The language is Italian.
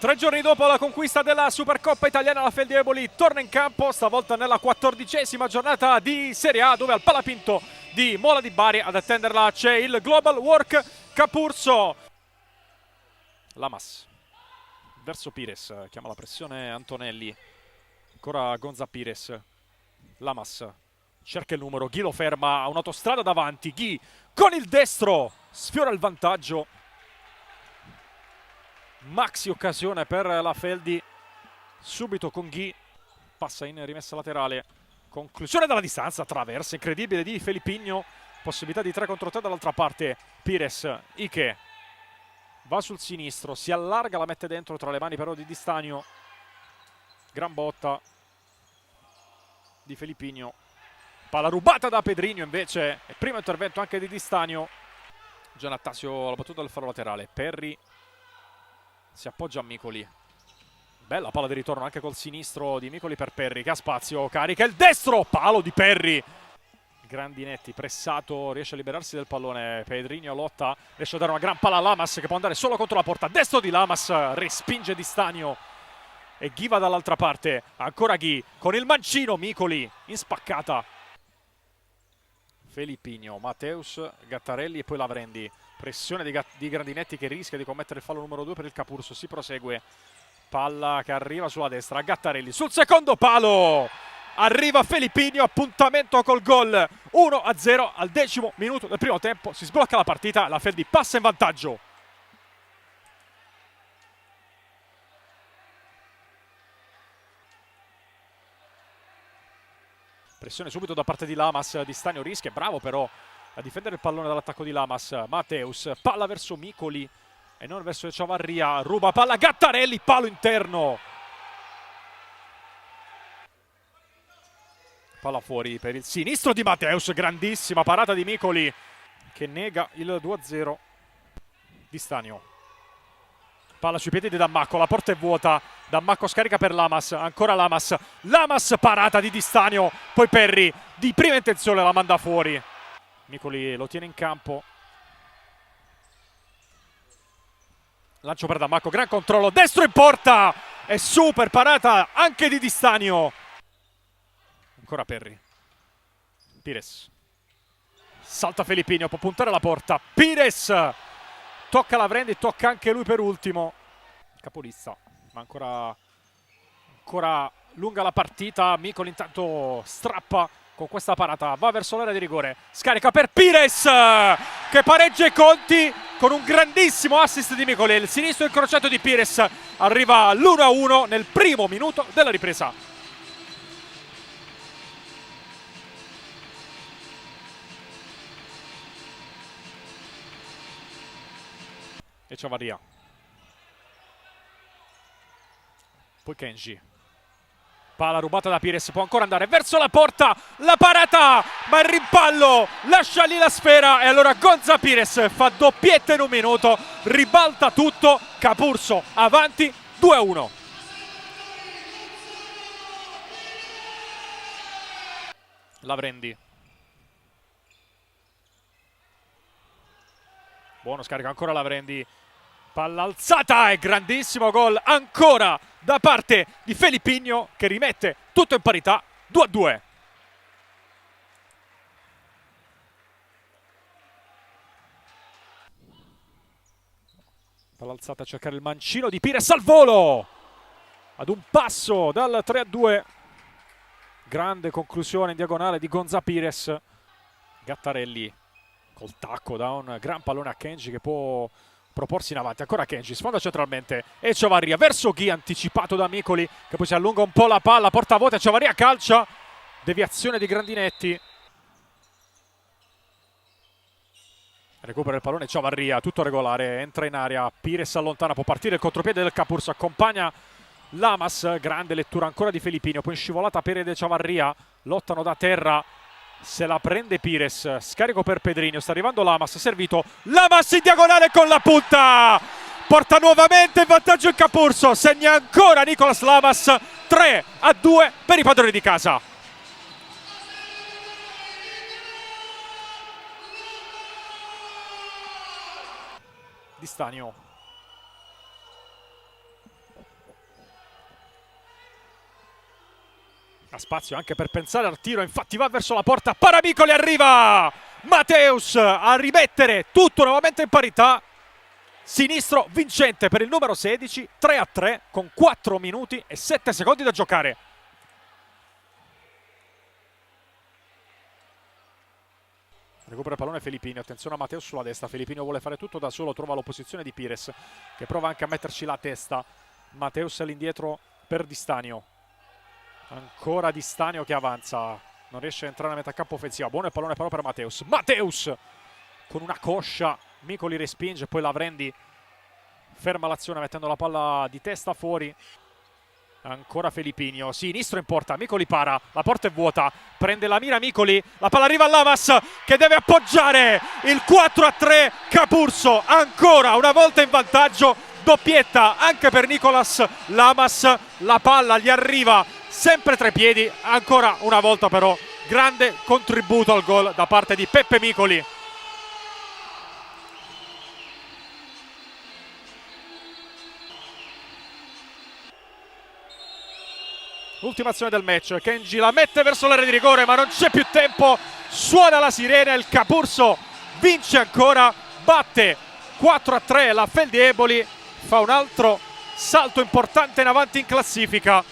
3 giorni dopo la conquista della Supercoppa italiana, la Feldi Eboli torna in campo, stavolta nella 14ª giornata di Serie A, dove al Palapinto di Mola di Bari ad attenderla c'è il Global Work Capurso. Lamas verso Pires, chiama la pressione Antonelli, ancora Gonza Pires. Lamas cerca il numero, Ghi lo ferma, ha un'autostrada davanti, Ghi con il destro sfiora il vantaggio. Maxi occasione per la Feldi, subito con Ghi, passa in rimessa laterale, conclusione dalla distanza, traversa incredibile di Felipigno, possibilità di 3 contro 3 dall'altra parte. Pires, Ike va sul sinistro, si allarga, la mette dentro tra le mani però di Di Stanio, gran botta di Felipigno, palla rubata da Pedrinho invece, e primo intervento anche di Di Stanio. Gianattasio alla battuta del faro laterale, Perri si appoggia a Micoli, bella palla di ritorno anche col sinistro di Micoli per Perri che ha spazio, carica il destro, palo di Perri. Grandinetti pressato, riesce a liberarsi del pallone, Pedrinho lotta, riesce a dare una gran palla a Lamas che può andare solo contro la porta, destro di Lamas, respinge Di Stanio e Ghi va dall'altra parte, ancora Ghi con il mancino, Micoli in spaccata. Felipigno, Mateus, Gattarelli e poi Lavrendi. Pressione di Grandinetti che rischia di commettere il fallo numero 2 per il Capurso. Si prosegue. Palla che arriva sulla destra. Gattarelli sul secondo palo. Arriva Felipigno. Appuntamento col gol. 1-0 al 10° minuto del primo tempo. Si sblocca la partita. La Feldi passa in vantaggio. Pressione subito da parte di Lamas. Di Stanio rischia. Bravo però a difendere il pallone dall'attacco di Lamas. Mateus, palla verso Micoli e non verso Echevarria, ruba palla Gattarelli, palo interno, palla fuori per il sinistro di Mateus, grandissima parata di Micoli che nega il 2-0. Di Stanio, palla sui piedi di Dammacco, la porta è vuota, Dammacco scarica per Lamas, ancora Lamas, Lamas parata di Stanio, poi Perri di prima intenzione la manda fuori. Micoli lo tiene in campo, lancio per Dammacco, gran controllo, destro in porta e super parata anche di Di Stanio. Ancora Perri, Pires, salta Felipigno, può puntare la porta, Pires tocca Lavrendi, tocca anche lui per ultimo, capolista, ma ancora lunga la partita. Micoli intanto strappa con questa parata, va verso l'area di rigore, scarica per Pires che pareggia i conti con un grandissimo assist di Micoli. Il sinistro incrociato di Pires arriva all'1-1 nel primo minuto della ripresa. Echevarria, poi Kenji, palla rubata da Pires, può ancora andare verso la porta, la parata, ma il rimpallo lascia lì la sfera e allora Gonza Pires fa doppietta in un minuto, ribalta tutto, Capurso avanti 2-1. Lavrendi, buono scarico ancora Lavrendi, palla alzata e grandissimo gol ancora da parte di Felipigno che rimette tutto in parità, 2-2. Palla alzata a cercare il mancino di Pires al volo, ad un passo dal 3-2. Grande conclusione in diagonale di Gonza Pires. Gattarelli col tacco da un gran pallone a Kenji che può proporsi in avanti, ancora Kenji, sfonda centralmente Echevarria verso Ghi, anticipato da Micoli che poi si allunga un po' la palla, porta a vuota, Echevarria calcia, deviazione di Grandinetti, recupera il pallone Echevarria, tutto regolare, entra in area, Pires allontana, può partire il contropiede del Capurso, accompagna Lamas, grande lettura ancora di Felipigno, poi in scivolata per Echevarria, lottano da terra, se la prende Pires, scarico per Pedrinho, sta arrivando Lamas, servito, Lamas in diagonale con la punta, porta nuovamente in vantaggio il Capurso, segna ancora Nicolas Lamas, 3-2 per i padroni di casa. Di Stanio, Ha spazio anche per pensare al tiro, infatti va verso la porta, Paramicoli, arriva Mateus a rimettere tutto nuovamente in parità. Sinistro vincente per il numero 16, 3-3 con 4 minuti e 7 secondi da giocare. Recupera il pallone Felippini, attenzione a Mateus sulla destra, Felippini vuole fare tutto da solo, trova l'opposizione di Pires che prova anche a metterci la testa. Mateus all'indietro per Di Stanio. Ancora Di Stanio che avanza, non riesce a entrare nella metà campo offensiva. Buono il pallone però per Mateus. Mateus con una coscia, Micoli respinge, poi Lavrendi ferma l'azione mettendo la palla di testa fuori. Ancora Felippinio, sinistro in porta, Micoli para, la porta è vuota, prende la mira Micoli, la palla arriva a Lamas che deve appoggiare il 4-3. Capurso ancora una volta in vantaggio, doppietta anche per Nicolas Lamas, la palla gli arriva sempre tra i piedi, ancora una volta però grande contributo al gol da parte di Peppe Micoli. Ultima azione del match, Kenji la mette verso l'area di rigore ma non c'è più tempo, suona la sirena, il Capurso vince ancora, batte 4-3 la Feldi Eboli, fa un altro salto importante in avanti in classifica.